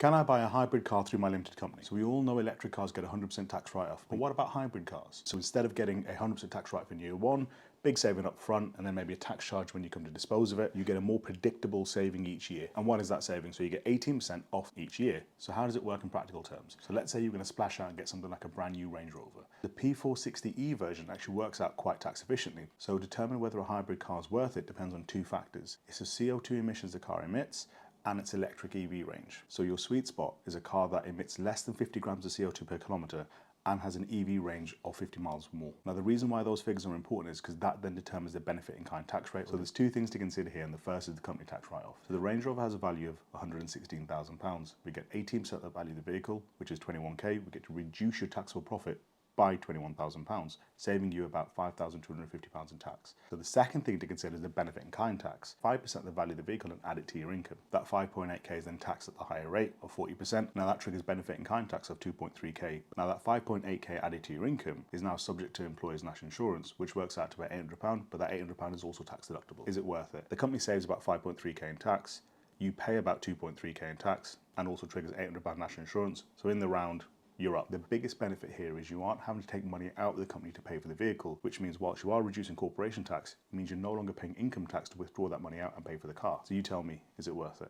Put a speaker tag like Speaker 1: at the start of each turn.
Speaker 1: Can I buy a hybrid car through my limited company? So we all know electric cars get 100% tax write-off, but what about hybrid cars? So instead of getting a 100% tax write-off in year one, big saving up front, and then maybe a tax charge when you come to dispose of it, you get a more predictable saving each year. And what is that saving? So you get 18% off each year. So how does it work in practical terms? So let's say you're going to splash out and get something like a brand new Range Rover. The P460e version actually works out quite tax efficiently. So determining whether a hybrid car is worth it depends on two factors. It's the CO2 emissions the car emits, and its electric EV range. So your sweet spot is a car that emits less than 50 grams of CO2 per kilometre and has an EV range of 50 miles or more. Now the reason why those figures are important is because that then determines the benefit in kind tax rate. So there's two things to consider here, and the first is the company tax write-off. So the Range Rover has a value of £116,000. We get 18% of the value of the vehicle, which is 21k. We get to reduce your taxable profit by £21,000, saving you about £5,250 in tax. So the second thing to consider is the benefit in kind tax. 5% of the value of the vehicle and add it to your income. That 5.8k is then taxed at the higher rate of 40%. Now that triggers benefit in kind tax of 2.3k. Now that 5.8k added to your income is now subject to employer's national insurance, which works out to about £800, but that £800 is also tax deductible. Is it worth it? The company saves about 5.3k in tax. You pay about 2.3k in tax and also triggers £800 national insurance. So in the round, you're up. The biggest benefit here is you aren't having to take money out of the company to pay for the vehicle, which means whilst you are reducing corporation tax, it means you're no longer paying income tax to withdraw that money out and pay for the car. So you tell me, is it worth it?